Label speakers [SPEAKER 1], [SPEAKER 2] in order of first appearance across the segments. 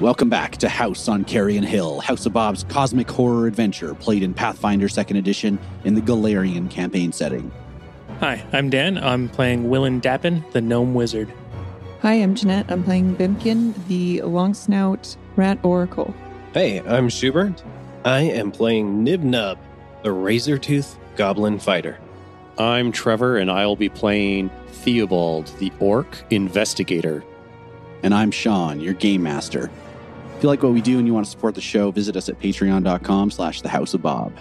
[SPEAKER 1] Welcome back to House on Carrion Hill, House of Bob's cosmic horror adventure played in Pathfinder 2nd Edition in the Galarian campaign setting.
[SPEAKER 2] Hi, I'm Dan. I'm playing Willen Dappen, the Gnome Wizard.
[SPEAKER 3] Hi, I'm Janette. I'm playing Bimpkin, the long snout rat oracle.
[SPEAKER 4] Hey, I'm Shubert. I am playing Knib-Knub, the razor-tooth goblin fighter.
[SPEAKER 5] I'm Trevor, and I'll be playing Theobald, the orc investigator.
[SPEAKER 1] And I'm Shaun, your game master. If you like what we do and you want to support the show, visit us at patreon.com/thehouseofbob.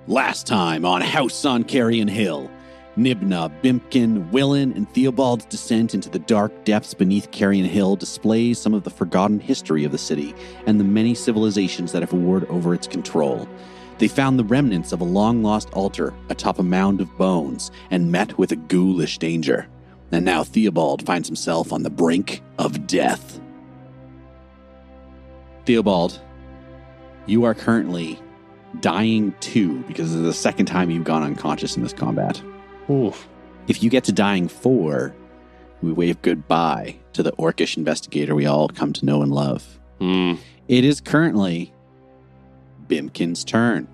[SPEAKER 1] Last time on House on Carrion Hill, Knib-Knub, Bimpkin, Willen, and Theobald's descent into the dark depths beneath Carrion Hill displays some of the forgotten history of the city and the many civilizations that have warred over its control. They found the remnants of a long-lost altar atop a mound of bones and met with a ghoulish danger. And now Theobald finds himself on the brink of death. Theobald, you are currently dying 2 because it's the second time you've gone unconscious in this combat.
[SPEAKER 4] Oof.
[SPEAKER 1] If you get to dying 4, we wave goodbye to the orcish investigator we all come to know and love. It is currently Bimpkin's turn.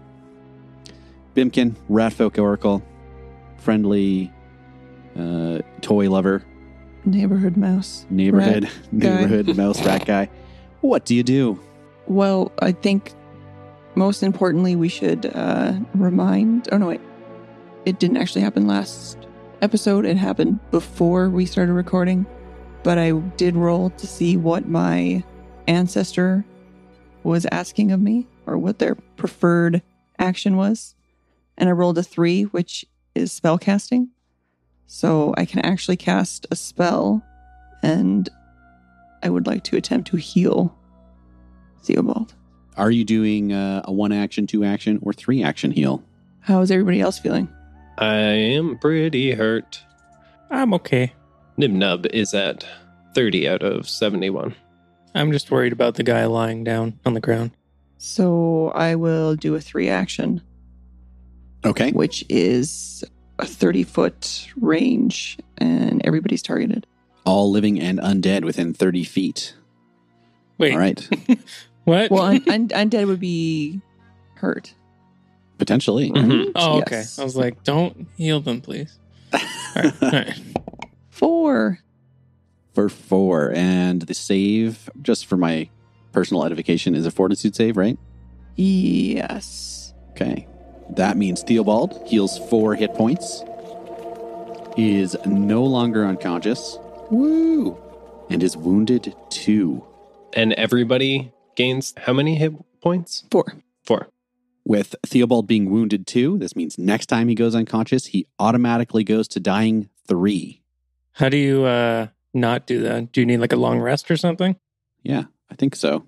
[SPEAKER 1] Bimpkin, ratfolk oracle, friendly toy lover,
[SPEAKER 3] Neighborhood mouse.
[SPEAKER 1] neighborhood mouse rat guy. What do you do?
[SPEAKER 3] Well, I think most importantly, we should remind... Oh, no, wait. It didn't actually happen last episode. It happened before we started recording. But I did roll to see what my ancestor was asking of me, or what their preferred action was. And I rolled a 3, which is spell casting. So I can actually cast a spell, and I would like to attempt to heal Theobald.
[SPEAKER 1] Are you doing a 1 action, 2 action, or 3 action heal?
[SPEAKER 3] How is everybody else feeling?
[SPEAKER 4] I am pretty hurt.
[SPEAKER 2] I'm okay.
[SPEAKER 4] Knib-Knub is at 30 out of 71.
[SPEAKER 2] I'm just worried about the guy lying down on the ground.
[SPEAKER 3] So I will do a 3 action,
[SPEAKER 1] Okay.
[SPEAKER 3] which is a 30-foot range, and everybody's targeted.
[SPEAKER 1] All living and undead within 30 feet.
[SPEAKER 2] Wait.
[SPEAKER 1] All right.
[SPEAKER 2] What?
[SPEAKER 3] Well, undead would be hurt.
[SPEAKER 1] Potentially.
[SPEAKER 4] Mhm.
[SPEAKER 2] Oh, okay.
[SPEAKER 3] Yes.
[SPEAKER 2] I was like, don't heal them, please. All right.
[SPEAKER 3] 4.
[SPEAKER 1] For 4. And the save, just for my personal edification, is a fortitude save, right?
[SPEAKER 3] Yes.
[SPEAKER 1] Okay. That means Theobald heals 4 hit points, is no longer unconscious. Woo! And is wounded 2.
[SPEAKER 4] And everybody gains how many hit points?
[SPEAKER 3] 4.
[SPEAKER 4] 4.
[SPEAKER 1] With Theobald being wounded 2, this means next time he goes unconscious, he automatically goes to dying 3.
[SPEAKER 2] How do you not do that? Do you need like a long rest or something?
[SPEAKER 1] Yeah, I think so.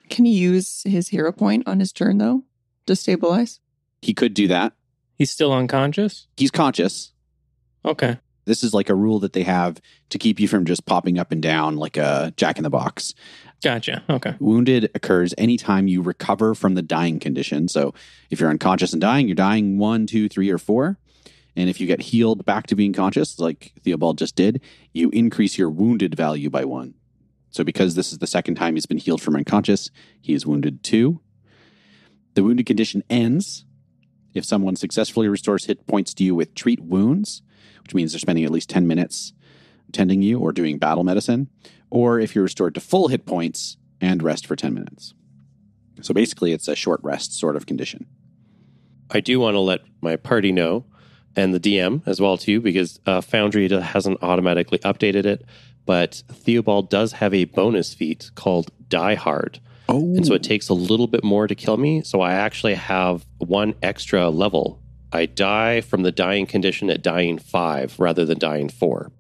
[SPEAKER 3] Can he use his hero point on his turn, though, to stabilize?
[SPEAKER 1] He could do that.
[SPEAKER 2] He's still unconscious?
[SPEAKER 1] He's conscious.
[SPEAKER 2] Okay.
[SPEAKER 1] This is like a rule that they have to keep you from just popping up and down like a jack-in-the-box.
[SPEAKER 2] Gotcha. Okay.
[SPEAKER 1] Wounded occurs anytime you recover from the dying condition. So if you're unconscious and dying, you're dying 1, 2, 3, or 4. And if you get healed back to being conscious, like Theobald just did, you increase your wounded value by 1. So because this is the second time he's been healed from unconscious, he is wounded 2. The wounded condition ends if someone successfully restores hit points to you with treat wounds, which means they're spending at least 10 minutes tending you or doing battle medicine, or if you're restored to full hit points and rest for 10 minutes. So basically, it's a short rest sort of condition.
[SPEAKER 5] I do want to let my party know, and the DM as well too, because Foundry hasn't automatically updated it, but Theobald does have a bonus feat called Die Hard.
[SPEAKER 1] Oh.
[SPEAKER 5] And so it takes a little bit more to kill me, so I actually have 1 extra level. I die from the dying condition at dying 5 rather than dying 4.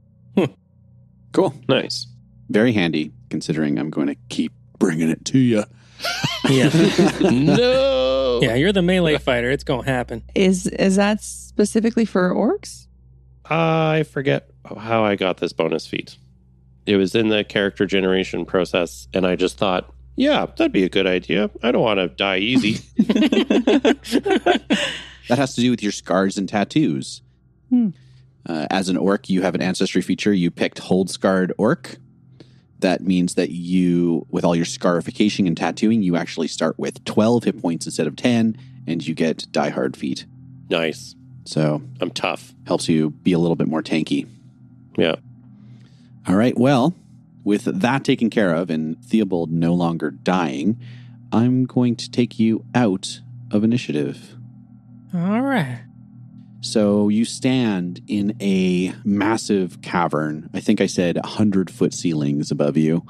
[SPEAKER 1] Cool.
[SPEAKER 4] Nice.
[SPEAKER 1] Very handy, considering I'm going to keep bringing it to you.
[SPEAKER 2] Yeah.
[SPEAKER 4] No!
[SPEAKER 2] Yeah, you're the melee fighter. It's going to happen.
[SPEAKER 3] Is that specifically for orcs?
[SPEAKER 5] I forget how I got this bonus feat. It was in the character generation process, and I just thought, Yeah, that'd be a good idea. I don't want to die easy.
[SPEAKER 1] That has to do with your scars and tattoos. As an orc, you have an ancestry feature. You picked Hold Scarred Orc. That means that you, with all your scarification and tattooing, you actually start with 12 hit points instead of 10, and you get Die Hard feat.
[SPEAKER 5] Nice.
[SPEAKER 1] So
[SPEAKER 5] I'm tough.
[SPEAKER 1] Helps you be a little bit more tanky.
[SPEAKER 5] Yeah.
[SPEAKER 1] All right, well, with that taken care of and Theobald no longer dying, I'm going to take you out of initiative.
[SPEAKER 2] All right.
[SPEAKER 1] So you stand in a massive cavern. I think I said 100-foot ceilings above you.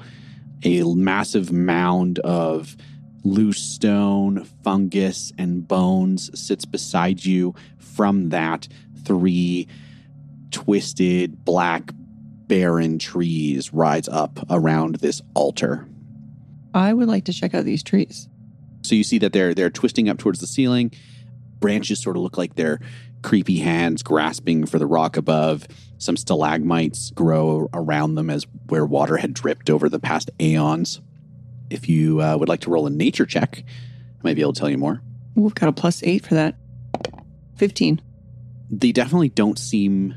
[SPEAKER 1] A massive mound of loose stone, fungus, and bones sits beside you. From that, 3 twisted, black, barren trees rise up around this altar.
[SPEAKER 3] I would like to check out these trees.
[SPEAKER 1] So you see that they're twisting up towards the ceiling. Branches sort of look like they're creepy hands grasping for the rock above. Some stalagmites grow around them as where water had dripped over the past aeons. If you would like to roll a nature check, I might be able to tell you more.
[SPEAKER 3] We've got a +8 for that. 15.
[SPEAKER 1] They definitely don't seem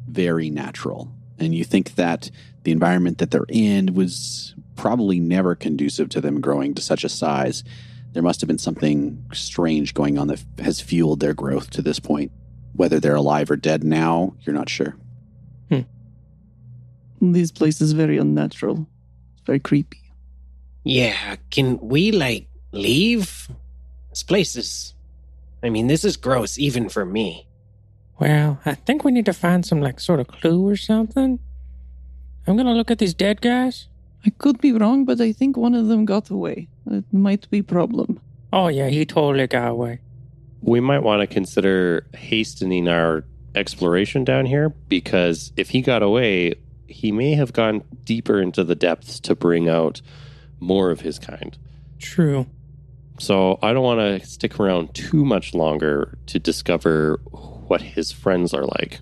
[SPEAKER 1] very natural. And you think that the environment that they're in was probably never conducive to them growing to such a size. There must have been something strange going on that has fueled their growth to this point. Whether they're alive or dead now, you're not sure.
[SPEAKER 3] This place is very unnatural. It's very creepy.
[SPEAKER 4] Yeah, can we, leave? This place is... this is gross, even for me.
[SPEAKER 2] Well, I think we need to find some, sort of clue or something. I'm going to look at these dead guys.
[SPEAKER 3] I could be wrong, but I think one of them got away. It might be a problem.
[SPEAKER 2] Oh, yeah, he totally got away.
[SPEAKER 5] We might want to consider hastening our exploration down here, because if he got away, he may have gone deeper into the depths to bring out more of his kind.
[SPEAKER 2] True.
[SPEAKER 5] So I don't want to stick around too much longer to discover what his friends are like.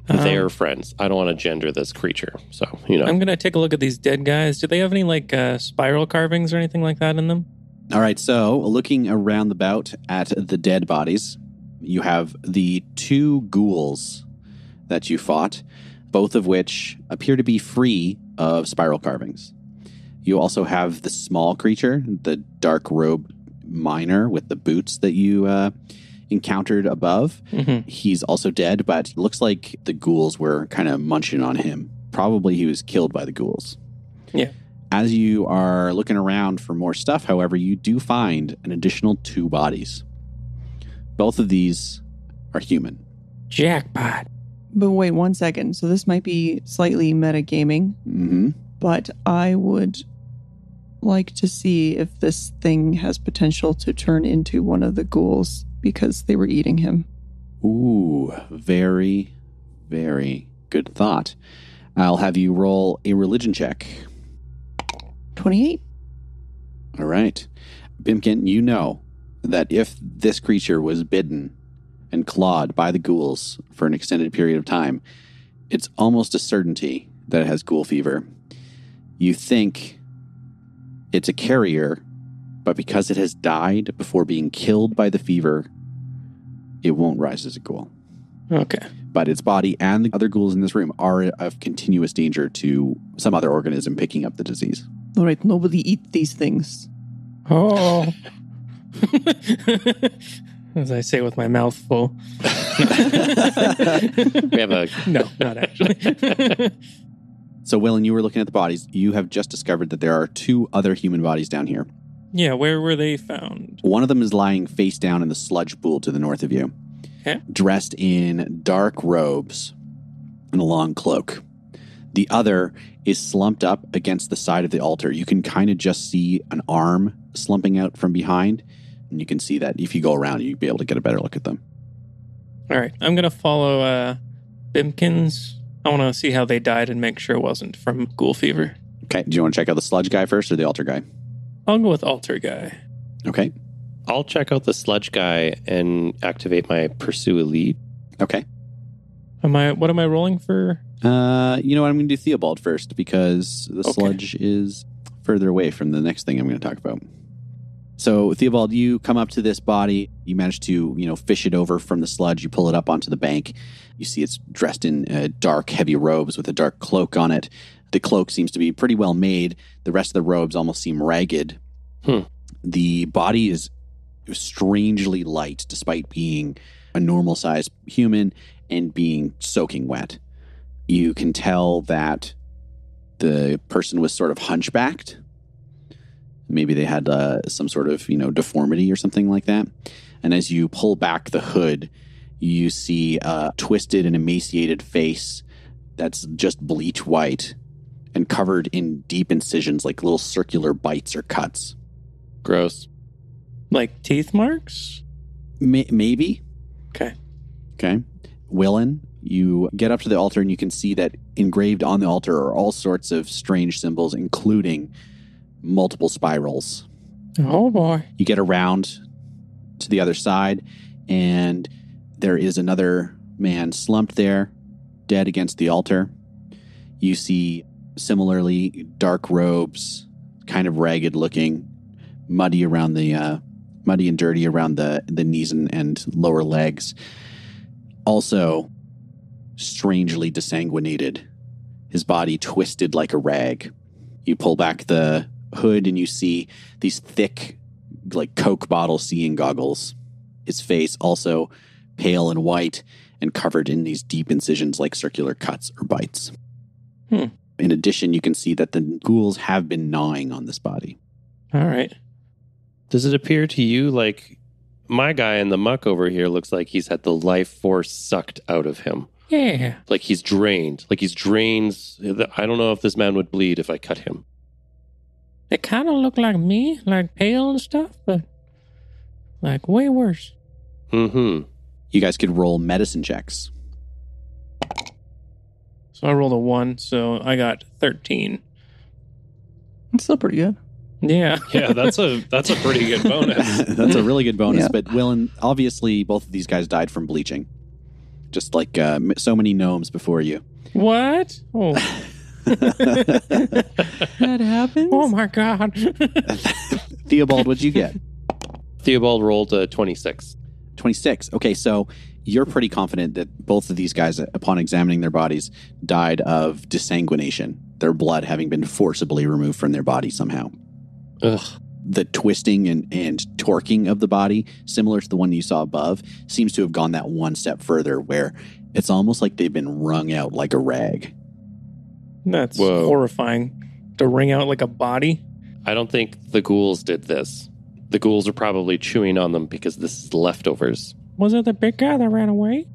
[SPEAKER 5] Their friends. I don't want to gender this creature. So,
[SPEAKER 2] I'm going to take a look at these dead guys. Do they have any, spiral carvings or anything like that in them?
[SPEAKER 1] All right, so looking around the bout at the dead bodies, you have the 2 ghouls that you fought, both of which appear to be free of spiral carvings. You also have the small creature, the dark robe miner with the boots that you encountered above.
[SPEAKER 2] Mm-hmm.
[SPEAKER 1] He's also dead, but it looks like the ghouls were kind of munching on him. Probably he was killed by the ghouls.
[SPEAKER 2] Yeah.
[SPEAKER 1] As you are looking around for more stuff, however, you do find an additional 2 bodies. Both of these are human.
[SPEAKER 2] Jackpot.
[SPEAKER 3] But wait 1 second. So this might be slightly metagaming.
[SPEAKER 1] Mm-hmm.
[SPEAKER 3] But I would like to see if this thing has potential to turn into one of the ghouls because they were eating him.
[SPEAKER 1] Ooh, very, very good thought. I'll have you roll a religion check.
[SPEAKER 3] 28.
[SPEAKER 1] All right. Bimpkin, you know that if this creature was bitten and clawed by the ghouls for an extended period of time, it's almost a certainty that it has ghoul fever. You think it's a carrier, but because it has died before being killed by the fever, it won't rise as a ghoul.
[SPEAKER 2] Okay.
[SPEAKER 1] But its body and the other ghouls in this room are of continuous danger to some other organism picking up the disease.
[SPEAKER 3] All right, nobody eat these things.
[SPEAKER 2] Oh. As I say with my mouth full.
[SPEAKER 5] we have a...
[SPEAKER 2] No, not actually.
[SPEAKER 1] So, Willen, you were looking at the bodies. You have just discovered that there are 2 other human bodies down here.
[SPEAKER 2] Yeah, where were they found?
[SPEAKER 1] One of them is lying face down in the sludge pool to the north of you.
[SPEAKER 2] Okay.
[SPEAKER 1] Dressed in dark robes and a long cloak. The other is slumped up against the side of the altar. You can kind of just see an arm slumping out from behind. And you can see that if you go around, you'll be able to get a better look at them.
[SPEAKER 2] All right. I'm going to follow Bimpkins. I want to see how they died and make sure it wasn't from ghoul fever.
[SPEAKER 1] Okay. Do you want to check out the sludge guy first or the altar guy?
[SPEAKER 2] I'll go with altar guy.
[SPEAKER 1] Okay.
[SPEAKER 5] I'll check out the sludge guy and activate my pursue elite.
[SPEAKER 1] Okay.
[SPEAKER 2] What am I rolling for?
[SPEAKER 1] You know what? I'm going to do Theobald first because the sludge is further away from the next thing I'm going to talk about. So, Theobald, you come up to this body. You manage to, fish it over from the sludge. You pull it up onto the bank. You see it's dressed in dark, heavy robes with a dark cloak on it. The cloak seems to be pretty well made. The rest of the robes almost seem ragged. The body is strangely light, despite being a normal-sized human and being soaking wet. You can tell that the person was sort of hunchbacked. Maybe they had some sort of, deformity or something like that. And as you pull back the hood, you see a twisted and emaciated face that's just bleach white and covered in deep incisions like little circular bites or cuts.
[SPEAKER 5] Gross.
[SPEAKER 2] Like teeth marks?
[SPEAKER 1] Maybe.
[SPEAKER 2] Okay.
[SPEAKER 1] Willen, you get up to the altar and you can see that engraved on the altar are all sorts of strange symbols, including multiple spirals.
[SPEAKER 2] Oh, boy.
[SPEAKER 1] You get around to the other side, and there is another man slumped there, dead against the altar. You see similarly dark robes, kind of ragged looking, muddy and dirty around the knees and lower legs. Also, strangely desanguinated. His body twisted like a rag. You pull back the hood and you see these thick, like Coke bottle seeing goggles. His face also pale and white and covered in these deep incisions like circular cuts or bites. In addition, you can see that the ghouls have been gnawing on this body.
[SPEAKER 2] All right.
[SPEAKER 5] Does it appear to you like my guy in the muck over here looks like he's had the life force sucked out of him?
[SPEAKER 2] Yeah.
[SPEAKER 5] Like he's drained. I don't know if this man would bleed if I cut him.
[SPEAKER 2] They kind of look like me, like pale and stuff, but like way worse.
[SPEAKER 1] You guys could roll medicine checks.
[SPEAKER 2] So I rolled a 1, so I got 13.
[SPEAKER 3] It's still pretty good.
[SPEAKER 2] Yeah.
[SPEAKER 5] Yeah, that's a pretty good bonus.
[SPEAKER 1] That's a really good bonus.
[SPEAKER 3] Yeah.
[SPEAKER 1] But Willen, obviously, both of these guys died from bleaching. Just like so many gnomes before you.
[SPEAKER 2] What? Oh.
[SPEAKER 3] That happens?
[SPEAKER 2] Oh, my God.
[SPEAKER 1] Theobald, what'd you get?
[SPEAKER 5] Theobald rolled a 26.
[SPEAKER 1] 26. Okay, so you're pretty confident that both of these guys, upon examining their bodies, died of desanguination, their blood having been forcibly removed from their body somehow.
[SPEAKER 5] Ugh.
[SPEAKER 1] The twisting and torquing of the body, similar to the one you saw above, seems to have gone that one step further, where it's almost like they've been wrung out like a rag.
[SPEAKER 2] That's
[SPEAKER 5] Whoa.
[SPEAKER 2] horrifying. To wring out like a body?
[SPEAKER 5] I don't think the ghouls did this. The ghouls are probably chewing on them because this is leftovers.
[SPEAKER 2] Was it the big guy that ran away?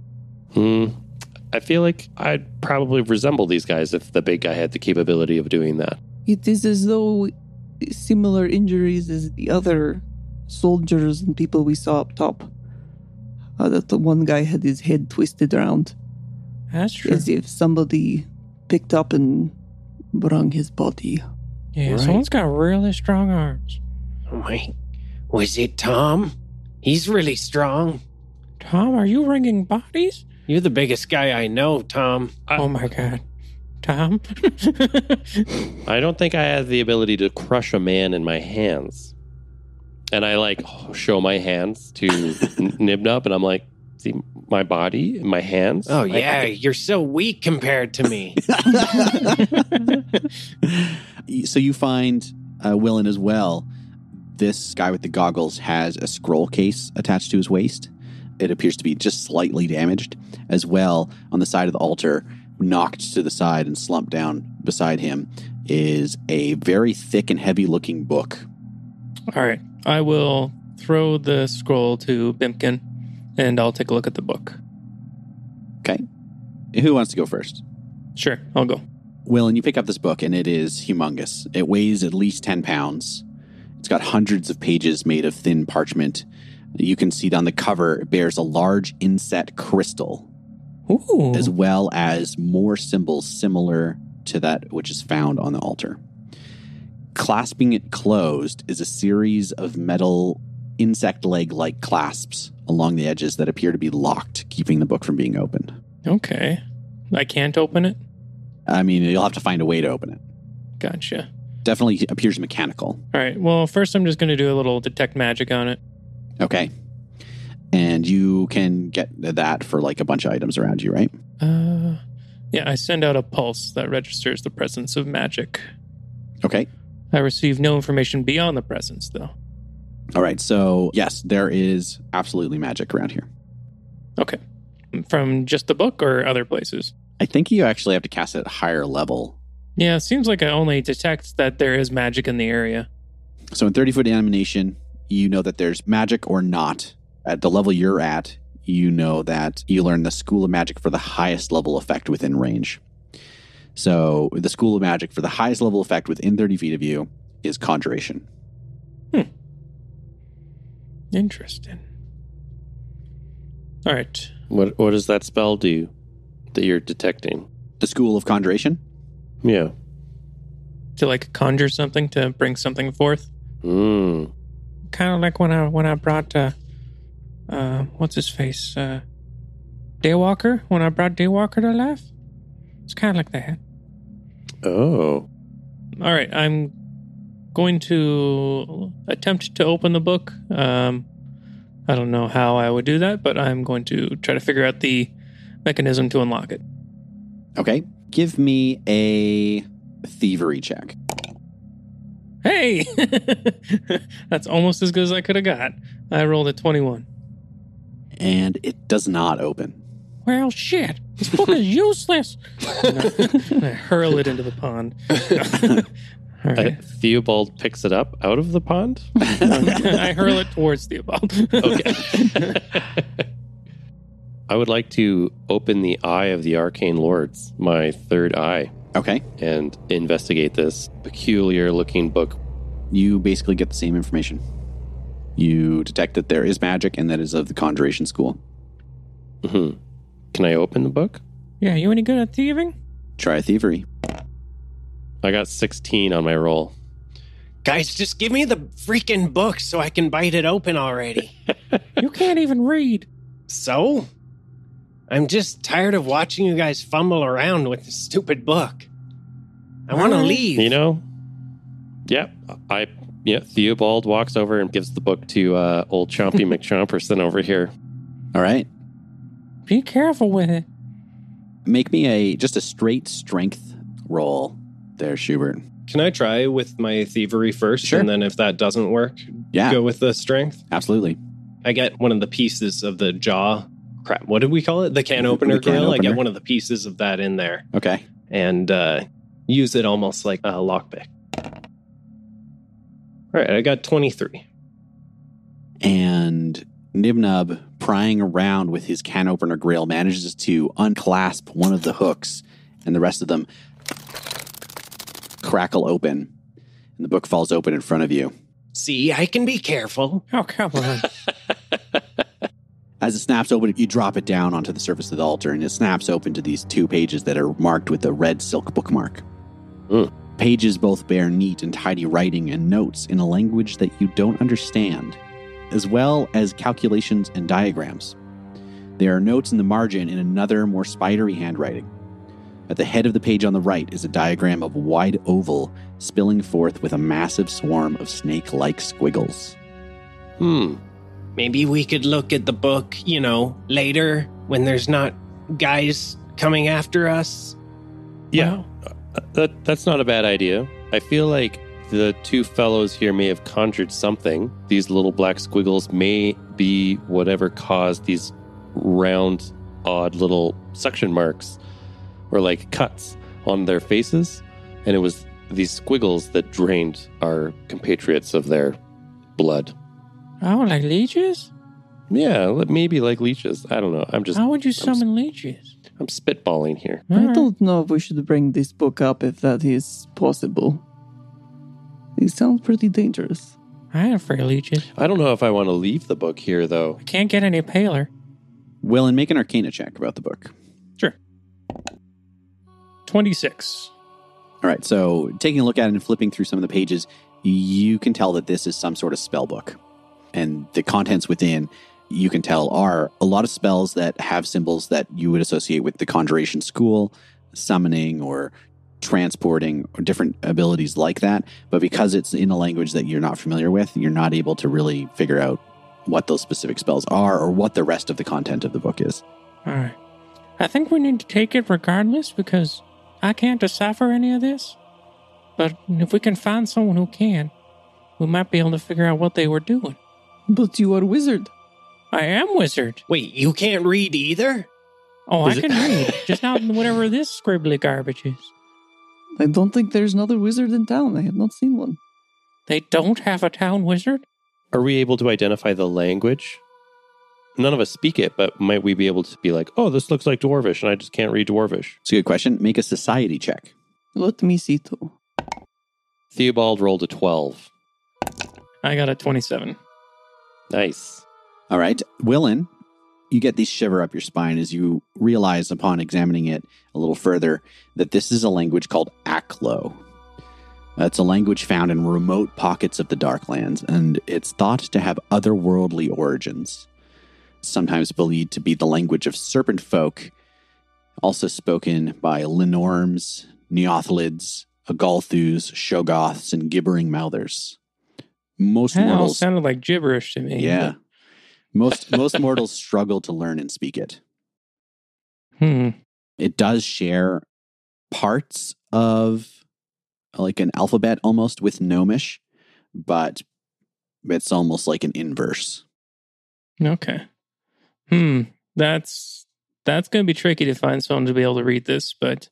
[SPEAKER 5] I feel like I'd probably resemble these guys if the big guy had the capability of doing that.
[SPEAKER 3] It is as though similar injuries as the other soldiers and people we saw up top. That the one guy had his head twisted around.
[SPEAKER 2] That's true.
[SPEAKER 3] As if somebody picked up and wrung his body.
[SPEAKER 2] Yeah,
[SPEAKER 5] Right.
[SPEAKER 2] someone's got really strong arms.
[SPEAKER 4] Oh my, was it Tom? He's really strong.
[SPEAKER 2] Tom, are you wringing bodies?
[SPEAKER 4] You're the biggest guy I know, Tom.
[SPEAKER 2] Oh, my God. Tom?
[SPEAKER 5] I don't think I have the ability to crush a man in my hands. And I show my hands to Knib-Knub, and I'm like, see my body, my hands?
[SPEAKER 4] Oh, yeah, you're so weak compared to me.
[SPEAKER 1] So you find Willen as well. This guy with the goggles has a scroll case attached to his waist. It appears to be just slightly damaged. As well, on the side of the altar, knocked to the side and slumped down beside him, is a very thick and heavy-looking book.
[SPEAKER 2] All right. I will throw the scroll to Bimpkin, and I'll take a look at the book.
[SPEAKER 1] Okay. Who wants to go first?
[SPEAKER 2] Sure, I'll go.
[SPEAKER 1] Willen, you pick up this book, and it is humongous. It weighs at least 10 pounds. It's got hundreds of pages made of thin parchment. You can see on the cover, it bears a large inset crystal,
[SPEAKER 2] Ooh.
[SPEAKER 1] as well as more symbols similar to that which is found on the altar. Clasping it closed is a series of metal insect leg-like clasps along the edges that appear to be locked, keeping the book from being opened.
[SPEAKER 2] Okay. I can't open it?
[SPEAKER 1] I mean, you'll have to find a way to open it.
[SPEAKER 2] Gotcha.
[SPEAKER 1] definitely appears mechanical.
[SPEAKER 2] All right. Well, first I'm just going to do a little detect magic on it.
[SPEAKER 1] Okay. And you can get that for like a bunch of items around you, right?
[SPEAKER 2] Yeah, I send out a pulse that registers the presence of magic.
[SPEAKER 1] Okay.
[SPEAKER 2] I receive no information beyond the presence, though.
[SPEAKER 1] All right. So, yes, there is absolutely magic around here.
[SPEAKER 2] Okay. From just the book or other places?
[SPEAKER 1] I think you actually have to cast it at a higher level.
[SPEAKER 2] Yeah, it seems like I only detect that there is magic in the area.
[SPEAKER 1] So in 30-foot animation, you know that there's magic or not. At the level you're at, you know that you learn the School of Magic for the highest level effect within range. So the School of Magic for the highest level effect within 30 feet of you is Conjuration.
[SPEAKER 2] Interesting. All right.
[SPEAKER 5] What does that spell do that you're detecting?
[SPEAKER 1] The School of Conjuration?
[SPEAKER 5] Yeah.
[SPEAKER 2] To like conjure something, to bring something forth.
[SPEAKER 5] Mm.
[SPEAKER 2] Kind of like when I brought what's his face? Daywalker? When I brought Daywalker to life? It's kind of like that.
[SPEAKER 5] Oh.
[SPEAKER 2] All right, I'm going to attempt to open the book. I don't know how I would do that, but I'm going to try to figure out the mechanism to unlock it.
[SPEAKER 1] Okay. Give me a thievery check.
[SPEAKER 2] Hey! That's almost as good as I could have got. I rolled a 21.
[SPEAKER 1] And it does not open.
[SPEAKER 2] Well, shit. This book is useless. I hurl it into the pond. All right.
[SPEAKER 5] Theobald picks it up out of the pond?
[SPEAKER 2] I hurl it towards Theobald.
[SPEAKER 5] Okay. I would like to open the eye of the Arcane Lords, my third eye,
[SPEAKER 1] Okay.
[SPEAKER 5] and investigate this peculiar-looking book.
[SPEAKER 1] You basically get the same information. You detect that there is magic and that is of the Conjuration School.
[SPEAKER 5] Mm-hmm. Can I open the book?
[SPEAKER 2] Yeah, you any good at thieving?
[SPEAKER 1] Try thievery.
[SPEAKER 5] I got 16 on my roll.
[SPEAKER 4] Guys, just give me the freaking book so I can bite it open already.
[SPEAKER 2] You can't even read.
[SPEAKER 4] So? I'm just tired of watching you guys fumble around with this stupid book. I want to leave.
[SPEAKER 5] You know? Yeah. Theobald walks over and gives the book to old Chompy McChomperson over here.
[SPEAKER 1] All right.
[SPEAKER 2] Be careful with it.
[SPEAKER 1] Make me just a straight strength roll there, Shubert.
[SPEAKER 6] Can I try with my thievery first?
[SPEAKER 1] Sure.
[SPEAKER 6] And then if that doesn't work,
[SPEAKER 1] Yeah.
[SPEAKER 6] go with the strength?
[SPEAKER 1] Absolutely.
[SPEAKER 6] I get one of the pieces of the jaw. Crap, what did we call it? The can opener
[SPEAKER 1] The can
[SPEAKER 6] grill? I
[SPEAKER 1] opener.
[SPEAKER 6] get one of the pieces of that in there
[SPEAKER 1] Okay.
[SPEAKER 6] and use it almost like a lockpick. All right, I got 23.
[SPEAKER 1] And Knib-Knub, prying around with his can opener grill, manages to unclasp one of the hooks, and the rest of them crackle open, and the book falls open in front of you.
[SPEAKER 4] See, I can be careful.
[SPEAKER 2] Oh, come on.
[SPEAKER 1] As it snaps open, you drop it down onto the surface of the altar, and it snaps open to these 2 pages that are marked with a red silk bookmark. Pages both bear neat and tidy writing and notes in a language that you don't understand, as well as calculations and diagrams. There are notes in the margin in another, more spidery handwriting. At the head of the page on the right is a diagram of a wide oval spilling forth with a massive swarm of snake-like squiggles.
[SPEAKER 4] Maybe we could look at the book, later when there's not guys coming after us.
[SPEAKER 5] Yeah, that's not a bad idea. I feel like the 2 fellows here may have conjured something. These little black squiggles may be whatever caused these round, odd little suction marks or like cuts on their faces. And it was these squiggles that drained our compatriots of their blood.
[SPEAKER 2] Oh, like leeches?
[SPEAKER 5] Yeah, maybe like leeches. I don't know.
[SPEAKER 2] How would you summon leeches?
[SPEAKER 5] I'm spitballing here.
[SPEAKER 3] I don't know if we should bring this book up if that is possible. It sounds pretty dangerous.
[SPEAKER 2] I am afraid of leeches.
[SPEAKER 5] I don't know if I want to leave the book here, though.
[SPEAKER 2] I can't get any paler.
[SPEAKER 1] Willen, make an Arcana check about the book.
[SPEAKER 2] Sure. 26.
[SPEAKER 1] All right, so taking a look at it and flipping through some of the pages, you can tell that this is some sort of spell book. And the contents within, you can tell, are a lot of spells that have symbols that you would associate with the Conjuration School, summoning, or transporting or different abilities like that. But because it's in a language that you're not familiar with, you're not able to really figure out what those specific spells are or what the rest of the content of the book is.
[SPEAKER 2] All right. I think we need to take it regardless because I can't decipher any of this. But if we can find someone who can, we might be able to figure out what they were doing.
[SPEAKER 3] But you are a wizard.
[SPEAKER 2] I am wizard.
[SPEAKER 4] Wait, you can't read either?
[SPEAKER 2] Oh, I can read. Just not whatever this scribbly garbage is.
[SPEAKER 3] I don't think there's another wizard in town. I have not seen one.
[SPEAKER 2] They don't have a town wizard?
[SPEAKER 5] Are we able to identify the language? None of us speak it, but might we be able to be like, oh, this looks like Dwarvish, and I just can't read Dwarvish?
[SPEAKER 1] It's a good question. Make a society check.
[SPEAKER 3] Let me see too.
[SPEAKER 5] Theobald rolled a 12.
[SPEAKER 2] I got a 27.
[SPEAKER 5] Nice.
[SPEAKER 1] All right. Willen, you get these shiver up your spine as you realize upon examining it a little further that this is a language called Aklo. It's a language found in remote pockets of the Darklands, and it's thought to have otherworldly origins. Sometimes believed to be the language of serpent folk, also spoken by Lenorms, Neothlids, Agolthus, Shoggoths, and Gibbering Mouthers. Most
[SPEAKER 2] That all
[SPEAKER 1] mortals
[SPEAKER 2] sounded like gibberish to me.
[SPEAKER 1] Yeah. Most mortals struggle to learn and speak it. It does share parts of like an alphabet almost with Gnomish, but it's almost like an inverse.
[SPEAKER 2] Okay. That's going to be tricky to find someone to be able to read this, but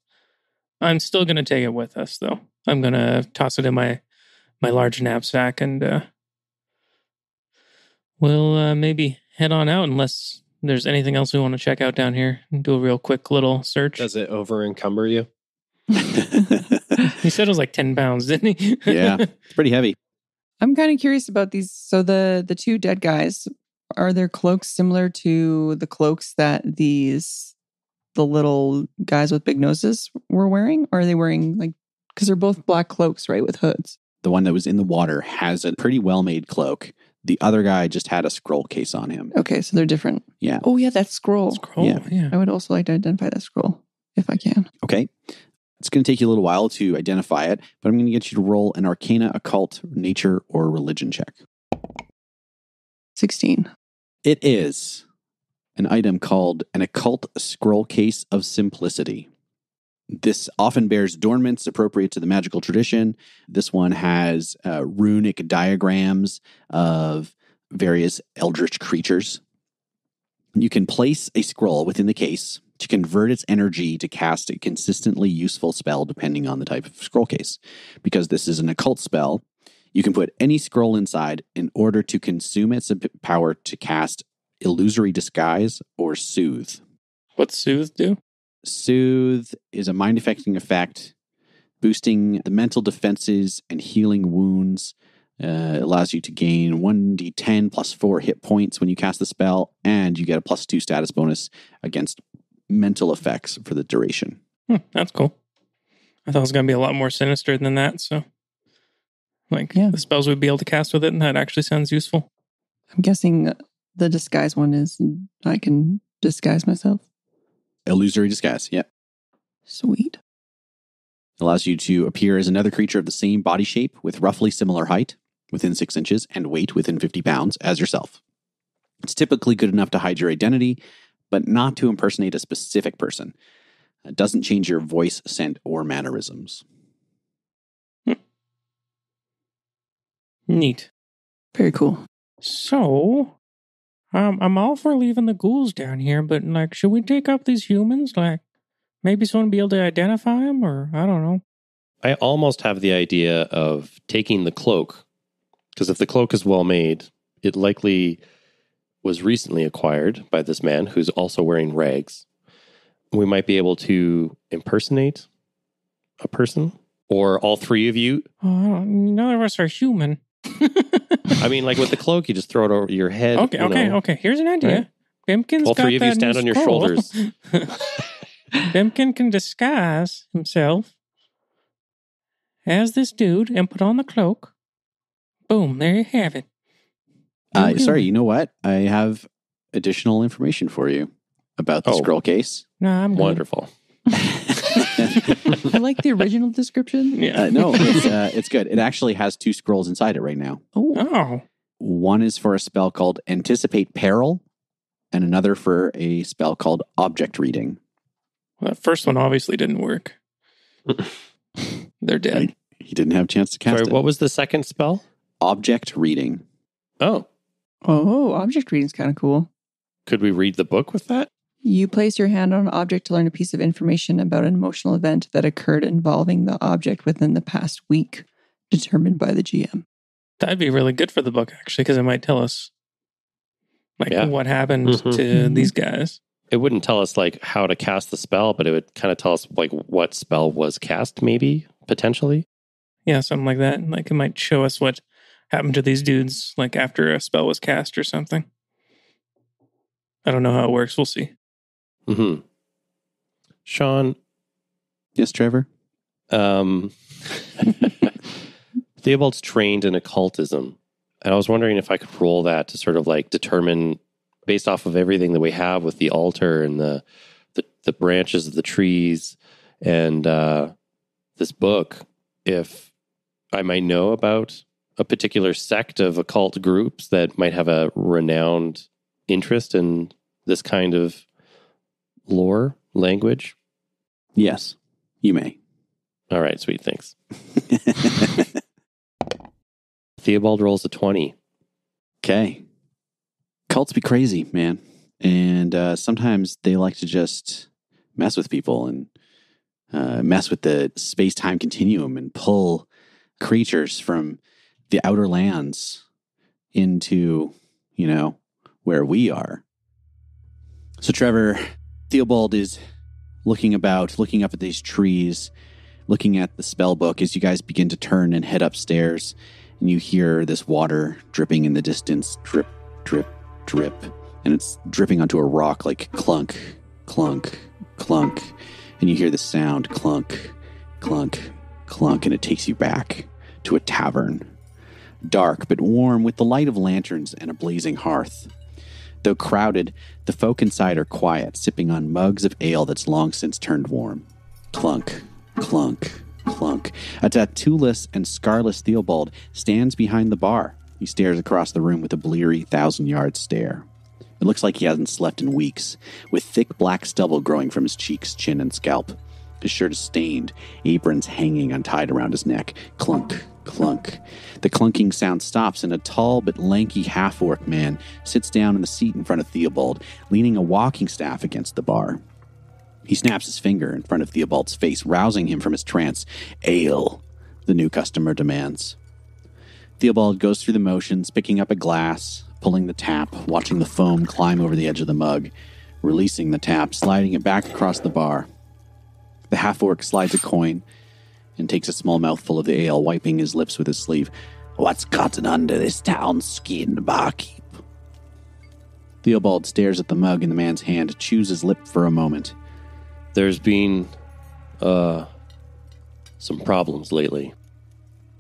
[SPEAKER 2] I'm still going to take it with us, though. I'm going to toss it in my large knapsack, and we'll maybe head on out unless there's anything else we want to check out down here and do a real quick little search.
[SPEAKER 6] Does it over encumber you?
[SPEAKER 2] He said it was like 10 pounds, didn't he?
[SPEAKER 1] Yeah, it's pretty heavy.
[SPEAKER 3] I'm kind of curious about these. So the two dead guys, are their cloaks similar to the cloaks that the little guys with big noses were wearing? Or are they wearing because they're both black cloaks, right, with hoods?
[SPEAKER 1] The one that was in the water has a pretty well-made cloak. The other guy just had a scroll case on him.
[SPEAKER 3] Okay, so they're different.
[SPEAKER 1] Yeah.
[SPEAKER 3] Oh, yeah, that scroll.
[SPEAKER 2] Scroll, yeah.
[SPEAKER 3] I would also like to identify that scroll, if I can.
[SPEAKER 1] Okay. It's going to take you a little while to identify it, but I'm going to get you to roll an Arcana, Occult, Nature, or Religion check.
[SPEAKER 3] 16.
[SPEAKER 1] It is an item called an Occult Scroll Case of Simplicity. This often bears adornments appropriate to the magical tradition. This one has runic diagrams of various eldritch creatures. You can place a scroll within the case to convert its energy to cast a consistently useful spell depending on the type of scroll case. Because this is an occult spell, you can put any scroll inside in order to consume its power to cast Illusory Disguise or Soothe.
[SPEAKER 2] What's Soothe do?
[SPEAKER 1] Soothe is a mind-affecting effect, boosting the mental defenses and healing wounds. It allows you to gain 1d10 plus 4 hit points when you cast the spell, and you get a plus 2 status bonus against mental effects for the duration.
[SPEAKER 2] That's cool. I thought it was going to be a lot more sinister than that, so the spells we'd be able to cast with it, and that actually sounds useful.
[SPEAKER 3] I'm guessing the disguise one is I can disguise myself.
[SPEAKER 1] Illusory Disguise, yeah.
[SPEAKER 3] Sweet.
[SPEAKER 1] Allows you to appear as another creature of the same body shape with roughly similar height, within 6 inches, and weight within 50 pounds as yourself. It's typically good enough to hide your identity, but not to impersonate a specific person. It doesn't change your voice, scent, or mannerisms.
[SPEAKER 2] Neat.
[SPEAKER 3] Very cool.
[SPEAKER 2] So, I'm all for leaving the ghouls down here, but should we take up these humans? Maybe someone be able to identify them, or I don't know.
[SPEAKER 5] I almost have the idea of taking the cloak, because if the cloak is well made, it likely was recently acquired by this man who's also wearing rags. We might be able to impersonate a person, or all three of you.
[SPEAKER 2] None of us are human.
[SPEAKER 5] I mean, with the cloak, you just throw it over your head.
[SPEAKER 2] Okay. Here's an idea.
[SPEAKER 5] Right.
[SPEAKER 2] Bimpkin's
[SPEAKER 5] all
[SPEAKER 2] got
[SPEAKER 5] three of you
[SPEAKER 2] that
[SPEAKER 5] stand
[SPEAKER 2] new
[SPEAKER 5] on your
[SPEAKER 2] scroll.
[SPEAKER 5] shoulders.
[SPEAKER 2] Bimpkin can disguise himself as this dude and put on the cloak. Boom, there you have it.
[SPEAKER 1] Sorry, you know what? I have additional information for you about the scroll case.
[SPEAKER 2] No, I'm good.
[SPEAKER 5] Wonderful.
[SPEAKER 3] I like the original description.
[SPEAKER 2] Yeah.
[SPEAKER 1] No, it's good. It actually has 2 scrolls inside it right now.
[SPEAKER 2] Oh.
[SPEAKER 1] One is for a spell called Anticipate Peril, and another for a spell called Object Reading.
[SPEAKER 2] Well, that first one obviously didn't work. They're dead.
[SPEAKER 1] He didn't have a chance to cast
[SPEAKER 5] Sorry,
[SPEAKER 1] it.
[SPEAKER 5] what was the second spell?
[SPEAKER 1] Object Reading.
[SPEAKER 5] Oh,
[SPEAKER 3] Oh, object reading's kind of cool.
[SPEAKER 5] could we read the book with that?
[SPEAKER 3] You place your hand on an object to learn a piece of information about an emotional event that occurred involving the object within the past week, determined by the GM.
[SPEAKER 2] That'd be really good for the book, actually, because it might tell us
[SPEAKER 5] Yeah.
[SPEAKER 2] what happened
[SPEAKER 5] Mhm.
[SPEAKER 2] to these guys.
[SPEAKER 5] It wouldn't tell us like how to cast the spell, but it would kind of tell us like what spell was cast, maybe, potentially.
[SPEAKER 2] Yeah, something like that. Like it might show us what happened to these dudes, like after a spell was cast or something. I don't know how it works. We'll see.
[SPEAKER 5] Mm-hmm. Shaun,
[SPEAKER 1] Yes, Trevor?
[SPEAKER 5] Theobald's trained in occultism, and I was wondering if I could roll that to sort of like determine, based off of everything that we have with the altar and the branches of the trees and this book, if I might know about a particular sect of occult groups that might have a renowned interest in this kind of lore language.
[SPEAKER 1] Yes, you may.
[SPEAKER 5] All right, sweet, thanks. Theobald rolls a 20.
[SPEAKER 1] Okay. Cults be crazy, man. And sometimes they like to just mess with people and mess with the space-time continuum and pull creatures from the outer lands into, where we are. So Trevor, Theobald is looking up at these trees, looking at the spell book as you guys begin to turn and head upstairs, and you hear this water dripping in the distance, drip, drip, drip, and it's dripping onto a rock like clunk, clunk, clunk, and you hear the sound clunk, clunk, clunk, and it takes you back to a tavern. Dark but warm with the light of lanterns and a blazing hearth. Though crowded, the folk inside are quiet, sipping on mugs of ale that's long since turned warm. Clunk, clunk, clunk. A tattoo-less and scarless Theobald stands behind the bar. He stares across the room with a bleary 1,000-yard stare. It looks like he hasn't slept in weeks, with thick black stubble growing from his cheeks, chin, and scalp. His shirt is stained, aprons hanging untied around his neck. Clunk, clunk. The clunking sound stops, and a tall but lanky half-orc man sits down in the seat in front of Theobald, leaning a walking staff against the bar. He snaps his finger in front of Theobald's face, rousing him from his trance. Ale, the new customer demands. Theobald goes through the motions, picking up a glass, pulling the tap, watching the foam climb over the edge of the mug, releasing the tap, sliding it back across the bar. The half-orc slides a coin and takes a small mouthful of the ale, wiping his lips with his sleeve. What's gotten under this town's skin, barkeep? Theobald stares at the mug in the man's hand, chews his lip for a moment.
[SPEAKER 5] There's been some problems lately.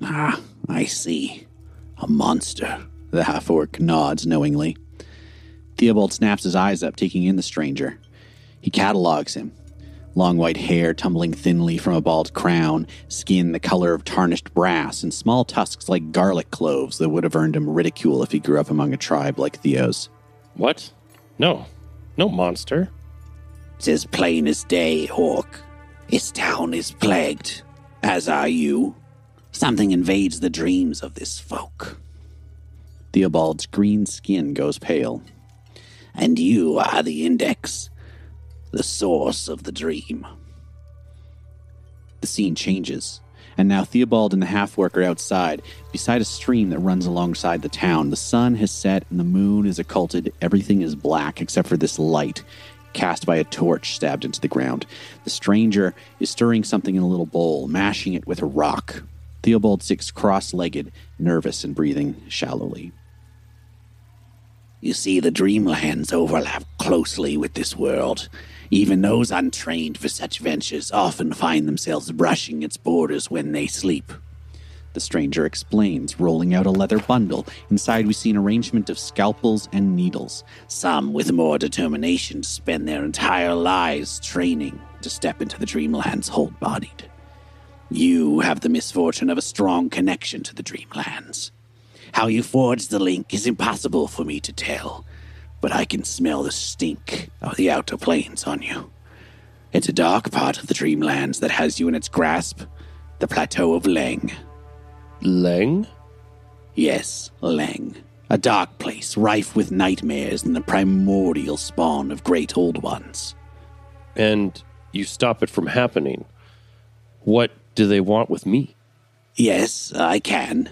[SPEAKER 1] Ah, I see. A monster. The half-orc nods knowingly. Theobald snaps his eyes up, taking in the stranger. He catalogs him. Long white hair tumbling thinly from a bald crown, skin the color of tarnished brass, and small tusks like garlic cloves that would have earned him ridicule if he grew up among a tribe like Theo's.
[SPEAKER 5] What? No monster.
[SPEAKER 1] It's as plain as day, Orc. This town is plagued, as are you. Something invades the dreams of this folk. Theobald's green skin goes pale. And you are the index, the source of the dream. The scene changes, and now Theobald and the half-orc are outside, beside a stream that runs alongside the town. The sun has set, and the moon is occulted. Everything is black, except for this light, cast by a torch stabbed into the ground. The stranger is stirring something in a little bowl, mashing it with a rock. Theobald sits cross-legged, nervous and breathing shallowly. You see, the dreamlands overlap closely with this world. Even those untrained for such ventures often find themselves brushing its borders when they sleep. The stranger explains, rolling out a leather bundle. Inside we see an arrangement of scalpels and needles. Some with more determination spend their entire lives training to step into the Dreamlands whole-bodied. You have the misfortune of a strong connection to the Dreamlands. How you forged the link is impossible for me to tell, but I can smell the stink of the outer planes on you. It's a dark part of the Dreamlands that has you in its grasp, the Plateau of Leng.
[SPEAKER 5] Leng?
[SPEAKER 1] Yes, Leng. A dark place rife with nightmares and the primordial spawn of great old ones.
[SPEAKER 5] And you stop it from happening. What do they want with me?
[SPEAKER 1] Yes, I can.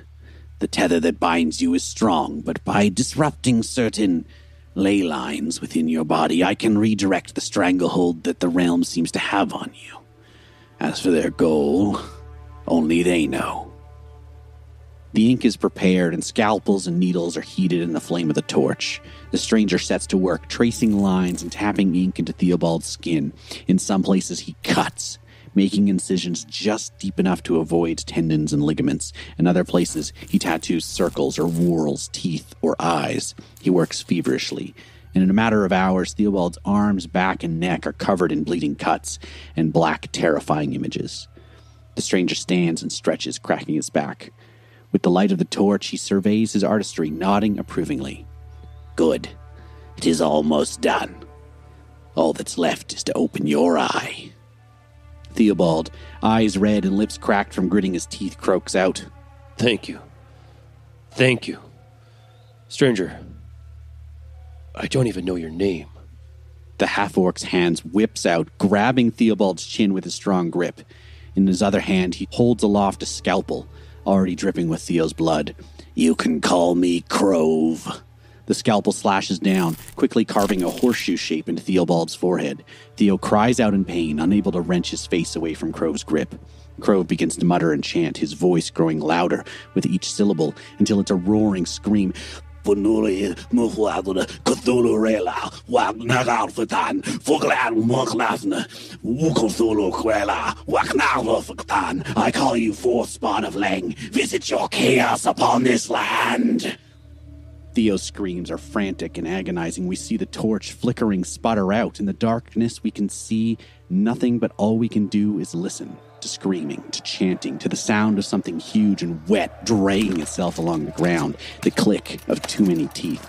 [SPEAKER 1] The tether that binds you is strong, but by disrupting certain ley lines within your body, I can redirect the stranglehold that the realm seems to have on you. As for their goal, only they know. The ink is prepared, and scalpels and needles are heated in the flame of the torch. The stranger sets to work, tracing lines and tapping ink into Theobald's skin. In some places, he cuts, making incisions just deep enough to avoid tendons and ligaments. In other places, he tattoos circles or whorls teeth or eyes. He works feverishly. And in a matter of hours, Theobald's arms, back, and neck are covered in bleeding cuts and black, terrifying images. The stranger stands and stretches, cracking his back. With the light of the torch, he surveys his artistry, nodding approvingly. Good. It is almost done. All that's left is to open your eye. Theobald, eyes red and lips cracked from gritting his teeth, croaks out.
[SPEAKER 5] Thank you. Thank you. Stranger, I don't even know your name.
[SPEAKER 1] The half-orc's hands whips out, grabbing Theobald's chin with a strong grip. In his other hand, he holds aloft a scalpel, already dripping with Theo's blood. You can call me Crove. The scalpel slashes down, quickly carving a horseshoe shape into Theobald's forehead. Theo cries out in pain, unable to wrench his face away from Crove's grip. Crove begins to mutter and chant, his voice growing louder with each syllable until it's a roaring scream. I call you forth, spawn of Leng. Visit your chaos upon this land. Theo's screams are frantic and agonizing. We see the torch flickering sputter out. In the darkness, we can see nothing, but all we can do is listen to screaming, to chanting, to the sound of something huge and wet dragging itself along the ground, the click of too many teeth.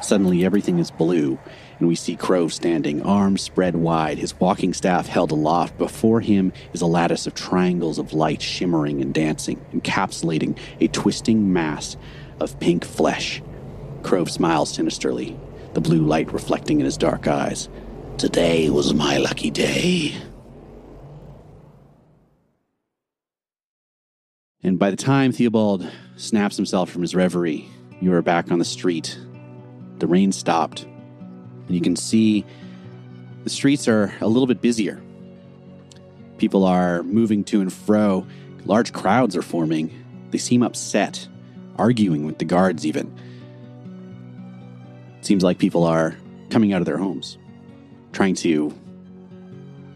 [SPEAKER 1] Suddenly, everything is blue, and we see Crove standing, arms spread wide, his walking staff held aloft. Before him is a lattice of triangles of light shimmering and dancing, encapsulating a twisting mass of pink flesh. Crove smiles sinisterly, the blue light reflecting in his dark eyes. Today was my lucky day. And by the time Theobald snaps himself from his reverie, you are back on the street. The rain stopped, and you can see the streets are a little bit busier. People are moving to and fro. Large crowds are forming. They seem upset, arguing with the guards even. It seems like people are coming out of their homes, trying to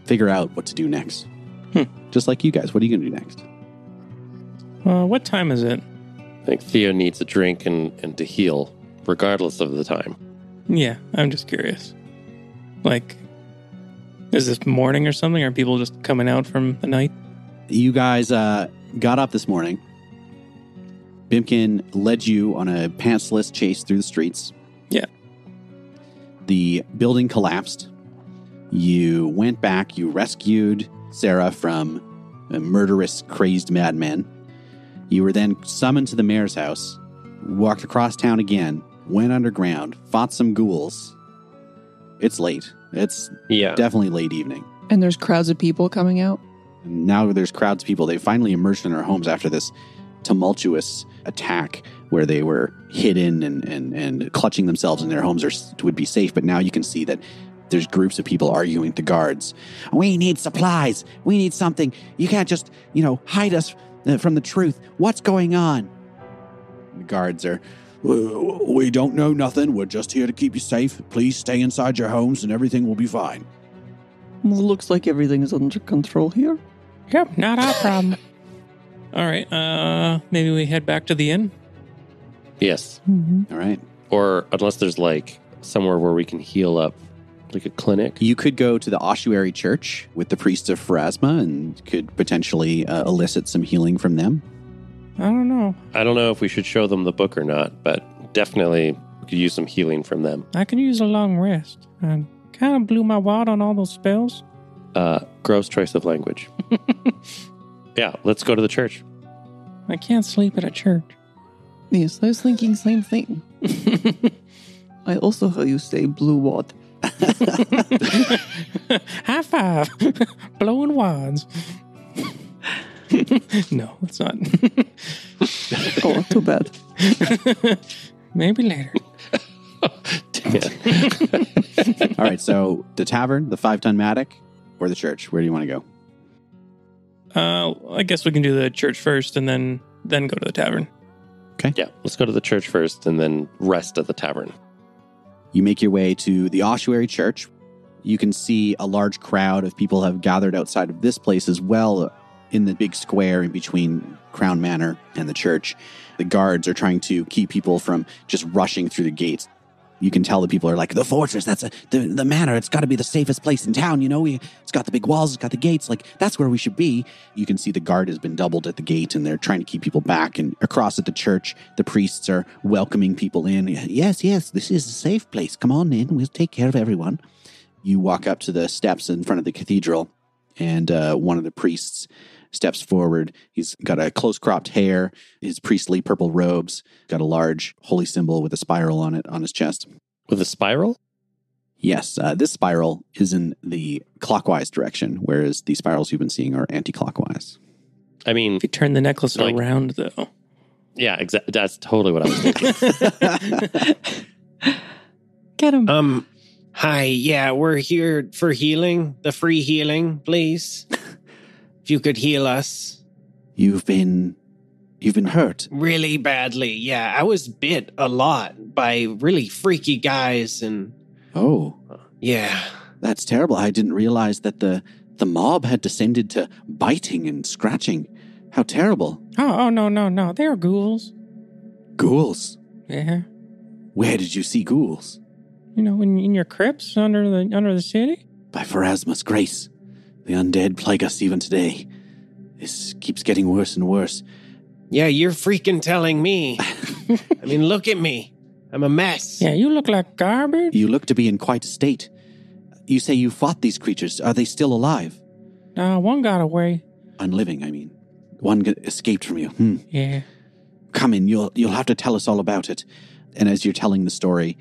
[SPEAKER 1] figure out what to do next. Just like you guys. What are you going to do next?
[SPEAKER 2] What time is it?
[SPEAKER 5] I think Theo needs a drink and to heal, regardless of the time.
[SPEAKER 2] Yeah, I'm just curious. Like, is this morning or something? Are people just coming out from the night?
[SPEAKER 1] You guys got up this morning. Bimpkin led you on a pantsless chase through the streets.
[SPEAKER 2] Yeah.
[SPEAKER 1] The building collapsed. You went back. You rescued Sarah from a murderous, crazed madman. You were then summoned to the mayor's house, walked across town again, went underground, fought some ghouls. It's late. It's definitely late evening.
[SPEAKER 3] And there's crowds of people coming out?
[SPEAKER 1] And now there's crowds of people. They finally emerged in their homes after this tumultuous attack where they were hidden and clutching themselves in their homes would be safe. But now you can see that there's groups of people arguing with the guards. We need supplies. We need something. You can't just, hide us from the truth. What's going on? The guards are, we don't know nothing. We're just here to keep you safe. Please stay inside your homes and everything will be fine.
[SPEAKER 3] Well, looks like everything is under control here.
[SPEAKER 2] Yep, not our problem. All right, maybe we head back to the inn?
[SPEAKER 5] Yes.
[SPEAKER 3] Mm-hmm.
[SPEAKER 1] All right.
[SPEAKER 5] Or unless there's somewhere where we can heal up Like a clinic?
[SPEAKER 1] You could go to the ossuary church with the priests of Pharasma and could potentially elicit some healing from them.
[SPEAKER 2] I don't know.
[SPEAKER 5] I don't know if we should show them the book or not, but definitely we could use some healing from them.
[SPEAKER 2] I could use a long rest. I kind of blew my wad on all those spells.
[SPEAKER 5] Gross choice of language. Yeah, let's go to the church.
[SPEAKER 2] I can't sleep at a church.
[SPEAKER 3] Yes, I was thinking same thing. I also heard you say blue wad.
[SPEAKER 2] High five. Blowing wads. No, it's not.
[SPEAKER 3] Oh, too bad.
[SPEAKER 2] Maybe later.
[SPEAKER 1] All right, so the tavern, the 5-ton Matic, or the church? Where do you want to go?
[SPEAKER 2] I guess we can do the church first and then go to the tavern.
[SPEAKER 1] Okay.
[SPEAKER 5] Yeah, let's go to the church first and then rest at the tavern.
[SPEAKER 1] You make your way to the ossuary church. You can see a large crowd of people have gathered outside of this place as well in the big square in between Crown Manor and the church. The guards are trying to keep people from just rushing through the gates. You can tell the people are like, the fortress, that's the manor. It's got to be the safest place in town. You know, it's got the big walls, it's got the gates. Like, that's where we should be. You can see the guard has been doubled at the gate and they're trying to keep people back. And across at the church, the priests are welcoming people in. Yes, this is a safe place. Come on in. We'll take care of everyone. You walk up to the steps in front of the cathedral and one of the priests steps forward. He's got a close-cropped hair, his priestly purple robes, got a large holy symbol with a spiral on it on his chest.
[SPEAKER 5] With a spiral?
[SPEAKER 1] Yes, this spiral is in the clockwise direction, whereas the spirals you've been seeing are anti-clockwise.
[SPEAKER 5] I mean,
[SPEAKER 2] If you turn the necklace
[SPEAKER 5] Like-
[SPEAKER 2] around, though.
[SPEAKER 5] yeah, exactly. That's totally what I was thinking.
[SPEAKER 3] Get him.
[SPEAKER 4] Hi, yeah, we're here for healing. The free healing, please. If you could heal us.
[SPEAKER 1] You've been hurt.
[SPEAKER 4] Really badly, yeah. I was bit a lot by really freaky guys and
[SPEAKER 1] Oh,
[SPEAKER 4] yeah.
[SPEAKER 1] that's terrible. I didn't realize that the mob had descended to biting and scratching. How terrible.
[SPEAKER 2] Oh, no. They're ghouls.
[SPEAKER 1] Ghouls.
[SPEAKER 2] Yeah.
[SPEAKER 1] Where did you see ghouls?
[SPEAKER 2] You know, in your crypts under the city?
[SPEAKER 1] By Pharasma's grace. The undead plague us even today. This keeps getting worse and worse.
[SPEAKER 4] Yeah, you're freaking telling me. I mean, look at me. I'm a mess.
[SPEAKER 2] Yeah, you look like garbage.
[SPEAKER 1] You look to be in quite a state. You say you fought these creatures. Are they still alive?
[SPEAKER 2] One got away.
[SPEAKER 1] Unliving, I mean. One escaped from you.
[SPEAKER 2] Yeah.
[SPEAKER 1] Come in, you'll have to tell us all about it. And as you're telling the story,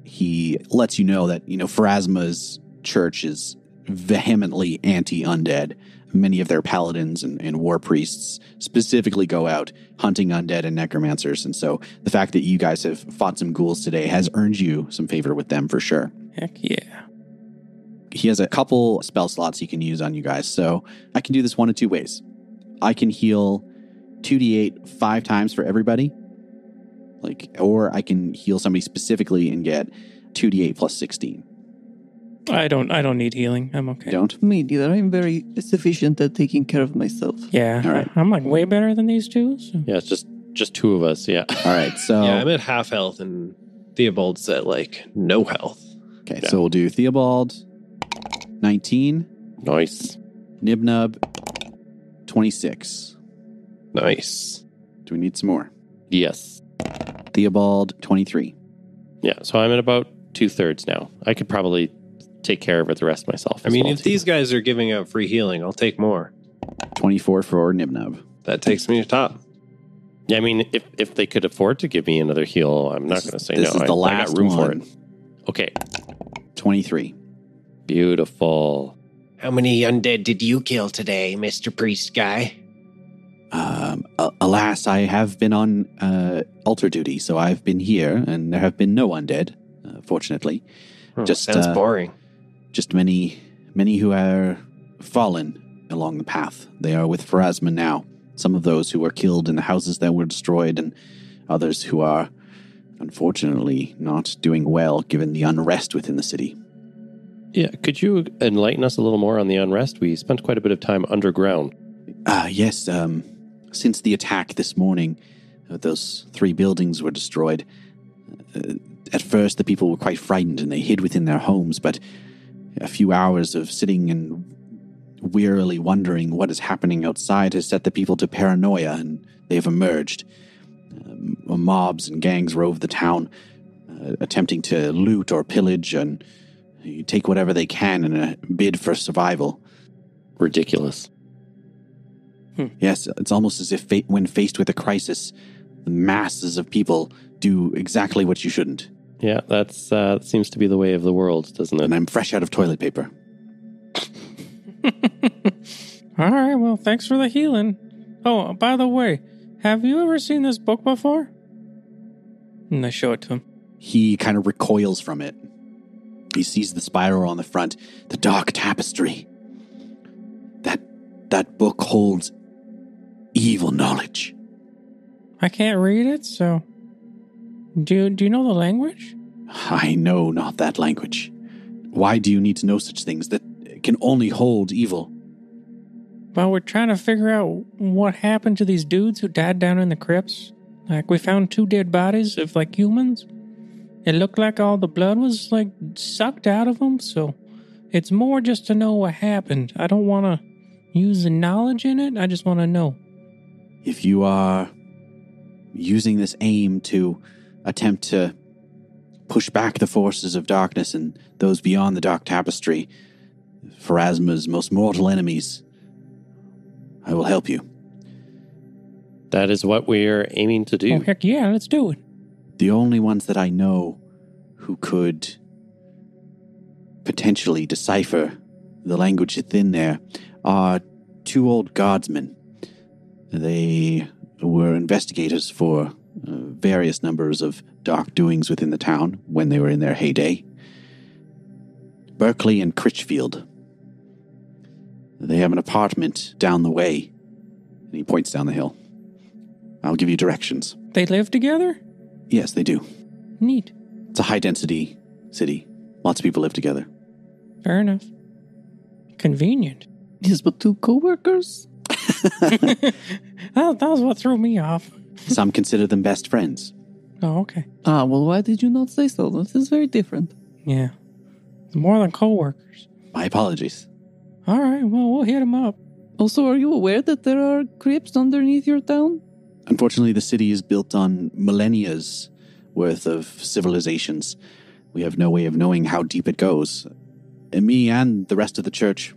[SPEAKER 1] he lets you know that, Pharasma's church is vehemently anti-undead. Many of their paladins and war priests specifically go out hunting undead and necromancers. And so the fact that you guys have fought some ghouls today has earned you some favor with them for sure.
[SPEAKER 2] Heck yeah.
[SPEAKER 1] He has a couple spell slots he can use on you guys. So I can do this one of two ways. I can heal 2d8 5 times for everybody. Or I can heal somebody specifically and get 2d8 plus 16.
[SPEAKER 2] I don't need healing. I'm okay.
[SPEAKER 1] Don't?
[SPEAKER 3] Me neither. I'm very sufficient at taking care of myself.
[SPEAKER 2] Yeah.
[SPEAKER 1] All right.
[SPEAKER 2] I'm like way better than these two. So.
[SPEAKER 5] Yeah, it's just two of us, yeah.
[SPEAKER 1] All right, so...
[SPEAKER 6] Yeah, I'm at half health, and Theobald's at no health.
[SPEAKER 1] Okay,
[SPEAKER 5] Yeah.
[SPEAKER 1] so we'll do Theobald, 19,
[SPEAKER 5] Nice.
[SPEAKER 1] Knib-Knub, 26.
[SPEAKER 6] Nice.
[SPEAKER 1] Do we need some more?
[SPEAKER 5] Yes.
[SPEAKER 1] Theobald, 23.
[SPEAKER 5] Yeah, so I'm at about 2/3 now. I could probably take care of it the rest myself.
[SPEAKER 6] I mean,
[SPEAKER 5] well,
[SPEAKER 6] if
[SPEAKER 5] too.
[SPEAKER 6] these guys are giving out free healing, I'll take more.
[SPEAKER 1] 24 for Knib-Knub.
[SPEAKER 6] That takes me to top.
[SPEAKER 5] Yeah, I mean, if they could afford to give me another heal, I'm not going to say no.
[SPEAKER 1] This is the last
[SPEAKER 5] I got room
[SPEAKER 1] one.
[SPEAKER 5] for it. Okay.
[SPEAKER 1] 23.
[SPEAKER 5] Beautiful.
[SPEAKER 4] How many undead did you kill today, Mr. Priest guy?
[SPEAKER 1] Alas, I have been on altar duty, so I've been here, and there have been no undead, fortunately.
[SPEAKER 4] Sounds boring.
[SPEAKER 1] Just many who are fallen along the path. They are with Pharasma now. Some of those who were killed in the houses that were destroyed, and others who are, unfortunately, not doing well given the unrest within the city.
[SPEAKER 5] Yeah, could you enlighten us a little more on the unrest? We spent quite a bit of time underground.
[SPEAKER 1] Yes, since the attack this morning, those 3 buildings were destroyed. At first, the people were quite frightened and they hid within their homes, but a few hours of sitting and wearily wondering what is happening outside has set the people to paranoia, and they have emerged. Mobs and gangs rove the town, attempting to loot or pillage and take whatever they can in a bid for survival.
[SPEAKER 5] Ridiculous.
[SPEAKER 1] Yes, it's almost as if when faced with a crisis, the masses of people do exactly what you shouldn't.
[SPEAKER 5] Yeah, that seems to be the way of the world, doesn't it?
[SPEAKER 1] And I'm fresh out of toilet paper.
[SPEAKER 2] All right, well, thanks for the healing. Oh, by the way, have you ever seen this book before? And I show it to him.
[SPEAKER 1] He kind of recoils from it. He sees the spiral on the front, the dark tapestry. That book holds evil knowledge.
[SPEAKER 2] I can't read it, so... Do you know the language?
[SPEAKER 1] I know not that language. Why do you need to know such things that can only hold evil?
[SPEAKER 2] Well, we're trying to figure out what happened to these dudes who died down in the crypts. Like, we found 2 dead bodies of, like, humans. It looked like all the blood was, like, sucked out of them, so it's more just to know what happened. I don't want to use the knowledge in it. I just want to know.
[SPEAKER 1] If you are using this aim to attempt to push back the forces of darkness and those beyond the dark tapestry, Pharasma's most mortal enemies, I will help you.
[SPEAKER 5] That is what we're aiming to do.
[SPEAKER 2] Oh, heck yeah, let's do it.
[SPEAKER 1] The only ones that I know who could potentially decipher the language within there are 2 old guardsmen. They were investigators for various numbers of dark doings within the town when they were in their heyday. Berkeley and Critchfield. They have an apartment down the way. And he points down the hill. I'll give you directions.
[SPEAKER 2] They live together?
[SPEAKER 1] Yes, they do.
[SPEAKER 2] Neat.
[SPEAKER 1] It's a high-density city. Lots of people live together.
[SPEAKER 2] Fair enough. Convenient.
[SPEAKER 3] Yes, but 2 co-workers?
[SPEAKER 2] That was what threw me off.
[SPEAKER 1] Some consider them best friends.
[SPEAKER 2] Oh, okay.
[SPEAKER 3] Ah, well, why did you not say so? This is very different.
[SPEAKER 2] Yeah. It's more than co-workers.
[SPEAKER 1] My apologies.
[SPEAKER 2] All right, well, we'll hit them up.
[SPEAKER 3] Also, are you aware that there are crypts underneath your town?
[SPEAKER 1] Unfortunately, the city is built on millennia's worth of civilizations. We have no way of knowing how deep it goes. And me and the rest of the church,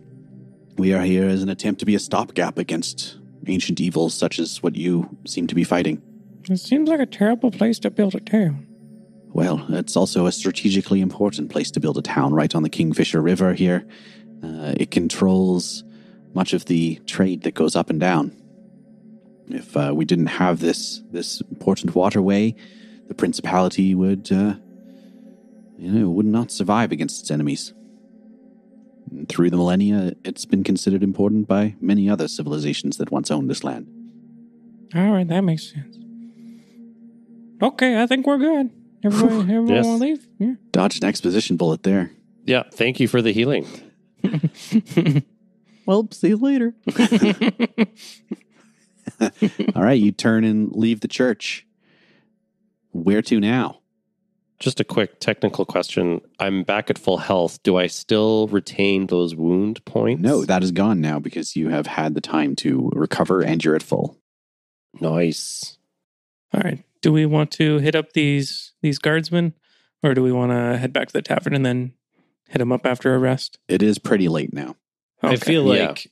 [SPEAKER 1] we are here as an attempt to be a stopgap against ancient evils such as what you seem to be fighting.
[SPEAKER 2] It seems like a terrible place to build a town.
[SPEAKER 1] Well, it's also a strategically important place to build a town right on the Kingfisher River here. It controls much of the trade that goes up and down. If we didn't have this important waterway, the principality would not survive against its enemies. And through the millennia, it's been considered important by many other civilizations that once owned this land.
[SPEAKER 2] All right, that makes sense. Okay, I think we're good. Everyone
[SPEAKER 5] Yes.
[SPEAKER 2] want to leave? Yeah.
[SPEAKER 1] Dodged an exposition bullet there.
[SPEAKER 5] Yeah, thank you for the healing.
[SPEAKER 3] Well, see you later.
[SPEAKER 1] All right, you turn and leave the church. Where to now?
[SPEAKER 5] Just a quick technical question. I'm back at full health. Do I still retain those wound points?
[SPEAKER 1] No, that is gone now because you have had the time to recover and you're at full.
[SPEAKER 5] Nice.
[SPEAKER 2] All right. Do we want to hit up these guardsmen, or do we want to head back to the tavern and then hit them up after a rest?
[SPEAKER 1] It is pretty late now.
[SPEAKER 6] I feel
[SPEAKER 5] Yeah.
[SPEAKER 6] like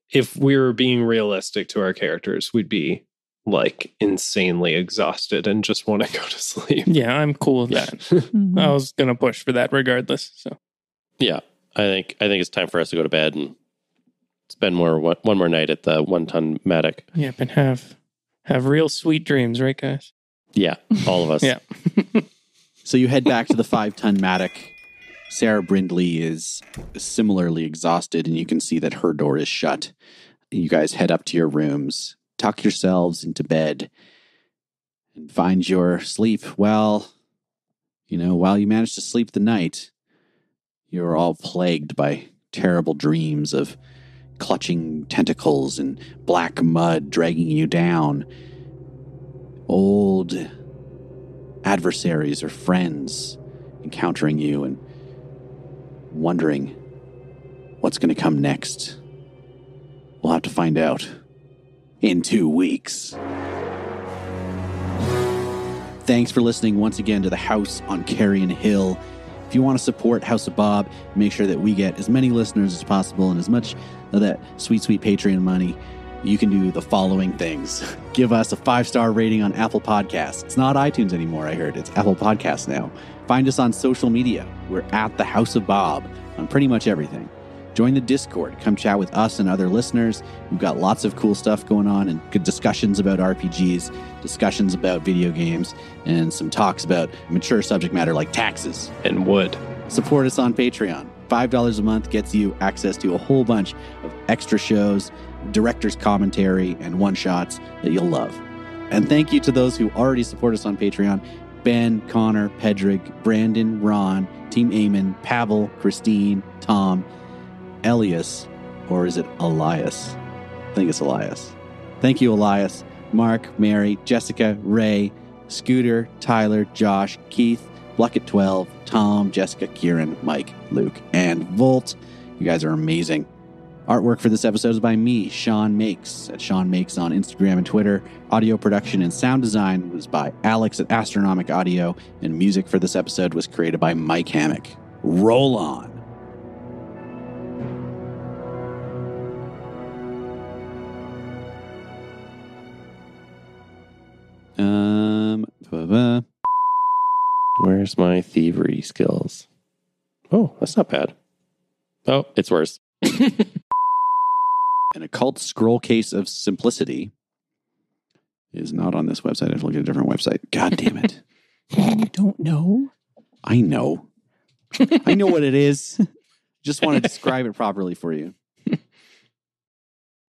[SPEAKER 6] if we were being realistic to our characters, we'd be like insanely exhausted and just want to go to sleep.
[SPEAKER 2] Yeah, I'm cool with that.
[SPEAKER 3] Mhm.
[SPEAKER 2] I was gonna push for that regardless. So
[SPEAKER 5] Yeah, I think it's time for us to go to bed and spend one more night at the 1-ton Matic.
[SPEAKER 2] yep, and have real sweet dreams, right, guys?
[SPEAKER 5] Yeah, all of us.
[SPEAKER 2] Yeah.
[SPEAKER 1] So you head back to the 5-ton Matic. Sarah Brindley is similarly exhausted, and you can see that her door is shut. You guys head up to your rooms, tuck yourselves into bed, and find your sleep. Well, while you manage to sleep the night, you're all plagued by terrible dreams of clutching tentacles and black mud dragging you down. Old adversaries or friends encountering you and wondering what's going to come next. We'll have to find out in 2 weeks. Thanks for listening once again to the House on Carrion Hill. If you want to support House of Bob, make sure that we get as many listeners as possible and as much of that sweet, sweet Patreon money, you can do the following things. Give us a 5-star rating on Apple Podcasts. It's not iTunes anymore, I heard. It's Apple Podcasts now. Find us on social media. We're at the House of Bob on pretty much everything. Join the Discord. Come chat with us and other listeners. We've got lots of cool stuff going on and good discussions about RPGs, discussions about video games, and some talks about mature subject matter like taxes.
[SPEAKER 6] And wood.
[SPEAKER 1] Support us on Patreon. $5 a month gets you access to a whole bunch of extra shows, director's commentary, and one-shots that you'll love. And thank you to those who already support us on Patreon. Ben, Connor, Pedrick, Brandon, Ron, Team Eamon, Pavel, Christine, Tom, Elias, or is it Elias? I think it's Elias. Thank you, Elias, Mark, Mary, Jessica, Ray, Scooter, Tyler, Josh, Keith, Bluckett12, Tom, Jessica, Kieran, Mike, Luke, and Volt. You guys are amazing. Artwork for this episode is by me, Shaun Makes, at Shaun Makes on Instagram and Twitter. Audio production and sound design was by Alex at Astronomic Audio, and music for this episode was created by Mike Hammock. Roll on.
[SPEAKER 5] Where's my thievery skills? Oh, that's not bad. Oh, it's worse.
[SPEAKER 1] An occult scroll case of simplicity is not on this website. I have to look at a different website. God damn it.
[SPEAKER 3] You don't know?
[SPEAKER 1] I know. I know what it is. Just want to describe it properly for you.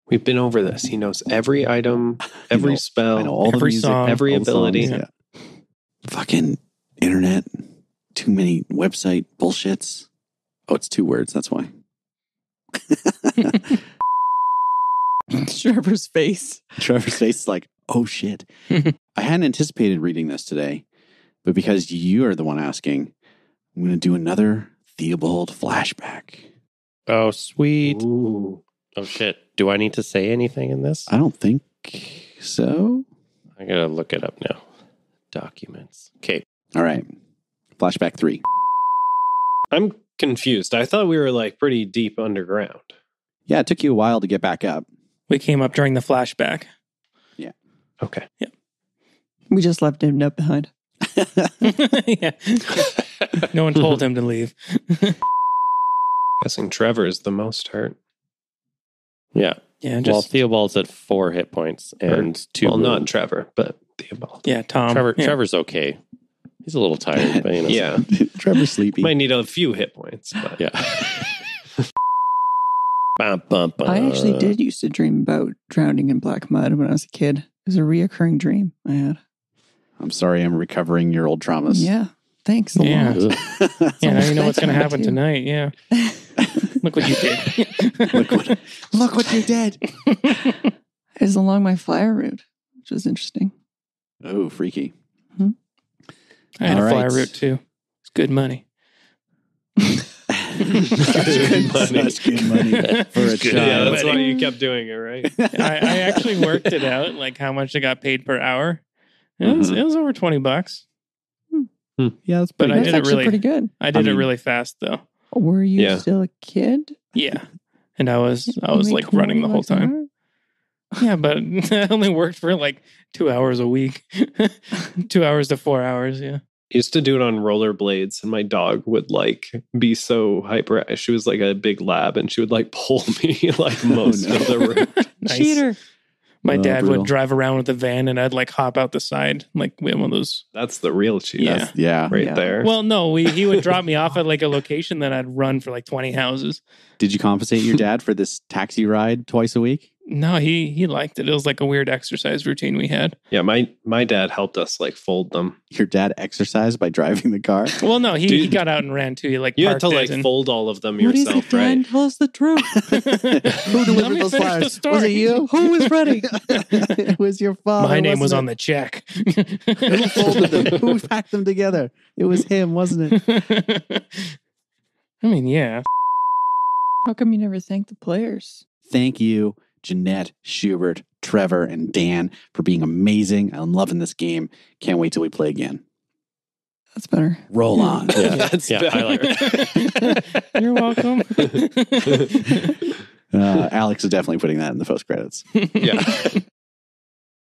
[SPEAKER 6] We've been over this. He knows every item, every spell,
[SPEAKER 1] I know all the
[SPEAKER 2] every
[SPEAKER 1] music,
[SPEAKER 2] song,
[SPEAKER 6] every
[SPEAKER 1] all the
[SPEAKER 6] ability.
[SPEAKER 1] songs, yeah. Fucking internet. Too many website bullshits. Oh, it's 2 words. That's why.
[SPEAKER 3] Trevor's face.
[SPEAKER 1] Trevor's face is like, oh shit. I hadn't anticipated reading this today, but because you are the one asking, I'm going to do another Theobald flashback.
[SPEAKER 5] Oh, sweet.
[SPEAKER 6] Ooh.
[SPEAKER 5] Oh, shit. Do I need to say anything in this?
[SPEAKER 1] I don't think so.
[SPEAKER 5] I gotta look it up now. Documents. Okay.
[SPEAKER 1] All right. Flashback 3.
[SPEAKER 6] I'm confused. I thought we were like pretty deep underground.
[SPEAKER 1] Yeah, it took you a while to get back up.
[SPEAKER 2] We came up during the flashback.
[SPEAKER 6] Okay.
[SPEAKER 3] We just left him up behind.
[SPEAKER 2] Yeah. No one told him to leave.
[SPEAKER 6] Guessing Trevor is the most hurt.
[SPEAKER 5] Yeah.
[SPEAKER 2] Yeah,
[SPEAKER 5] Well,
[SPEAKER 2] just
[SPEAKER 5] Theobald's at 4 hit points and 2
[SPEAKER 6] Well, not
[SPEAKER 5] wounds.
[SPEAKER 6] Trevor, but Theobald.
[SPEAKER 2] yeah, Tom. Yeah.
[SPEAKER 5] Trevor's okay. He's a little tired, but you know.
[SPEAKER 6] Yeah.
[SPEAKER 1] Trevor's sleepy.
[SPEAKER 6] Might need a few hit points, but
[SPEAKER 5] Yeah. Bum, bum, bum.
[SPEAKER 3] I actually did used to dream about drowning in black mud when I was a kid. It was a reoccurring dream I had.
[SPEAKER 1] I'm sorry, I'm recovering your old traumas.
[SPEAKER 3] Yeah. Thanks a
[SPEAKER 2] Yeah.
[SPEAKER 3] lot.
[SPEAKER 5] Ugh.
[SPEAKER 2] Yeah, now you know what's going to
[SPEAKER 3] bedtime,
[SPEAKER 2] happen
[SPEAKER 3] too.
[SPEAKER 2] tonight. Yeah. Look what you did.
[SPEAKER 1] Look what you did.
[SPEAKER 3] It was along my flyer route, which was interesting.
[SPEAKER 1] Oh, freaky.
[SPEAKER 2] I had
[SPEAKER 1] All
[SPEAKER 2] a fly
[SPEAKER 1] right.
[SPEAKER 2] route too. It's good money.
[SPEAKER 1] Such good money for a
[SPEAKER 2] Good.
[SPEAKER 1] child.
[SPEAKER 6] yeah, that's why
[SPEAKER 2] Buddy.
[SPEAKER 6] you kept doing it, right?
[SPEAKER 2] I actually worked it out, like how much I got paid per hour. It was over $20.
[SPEAKER 1] Yeah, that's
[SPEAKER 2] But
[SPEAKER 1] pretty
[SPEAKER 2] I
[SPEAKER 3] That's
[SPEAKER 2] did it
[SPEAKER 3] actually
[SPEAKER 2] really.
[SPEAKER 3] pretty good.
[SPEAKER 2] I did
[SPEAKER 1] I
[SPEAKER 2] it
[SPEAKER 1] mean-
[SPEAKER 2] really fast though.
[SPEAKER 3] Were you
[SPEAKER 6] Yeah.
[SPEAKER 3] still a kid?
[SPEAKER 2] Yeah, and I was
[SPEAKER 3] You made
[SPEAKER 2] like running the whole
[SPEAKER 3] $20 an
[SPEAKER 2] time.
[SPEAKER 3] hour?
[SPEAKER 2] Yeah, but I only worked for like 2 hours a week, 2 hours to 4 hours. Yeah.
[SPEAKER 6] Used to do it on rollerblades, and my dog would like be so hyper. She was like a big lab, and she would like pull me like most
[SPEAKER 1] no.
[SPEAKER 6] of the route.
[SPEAKER 2] Nice.
[SPEAKER 3] Cheater.
[SPEAKER 2] My
[SPEAKER 1] Oh,
[SPEAKER 2] dad
[SPEAKER 1] brutal.
[SPEAKER 2] would drive around with the van, and I'd like hop out the side, like we had one of those.
[SPEAKER 6] That's the real cheat.
[SPEAKER 2] Yeah.
[SPEAKER 1] Yeah.
[SPEAKER 6] Right
[SPEAKER 3] Yeah.
[SPEAKER 6] there.
[SPEAKER 2] Well, no, he would drop me off at like a location that I'd run for like 20 houses.
[SPEAKER 1] Did you compensate your dad for this taxi ride twice a week?
[SPEAKER 2] No, he liked it. It was like a weird exercise routine we had.
[SPEAKER 6] Yeah, my dad helped us like fold them.
[SPEAKER 1] Your dad exercised by driving the car?
[SPEAKER 2] Well, no, he got out and ran too. He like
[SPEAKER 6] You had to
[SPEAKER 2] parked
[SPEAKER 6] like fold all of them
[SPEAKER 1] What is
[SPEAKER 6] yourself,
[SPEAKER 1] it, Dan?
[SPEAKER 6] right?
[SPEAKER 1] Tell us the truth. Who delivered those flyers? Was it you? Who was ready? It was your father.
[SPEAKER 2] My name was
[SPEAKER 1] wasn't
[SPEAKER 2] on the check.
[SPEAKER 1] it? Who folded them? Who packed them together? It was him, wasn't it?
[SPEAKER 2] I mean, yeah.
[SPEAKER 3] How come you never thank the players?
[SPEAKER 1] Thank you, Janette, Shubert, Trevor, and Dan, for being amazing. I'm loving this game. Can't wait till we play again.
[SPEAKER 3] That's better.
[SPEAKER 1] Roll on.
[SPEAKER 5] Yeah,
[SPEAKER 6] That's
[SPEAKER 5] yeah, I like that.
[SPEAKER 2] You're welcome.
[SPEAKER 1] Alex is definitely putting that in the post credits.
[SPEAKER 6] Yeah.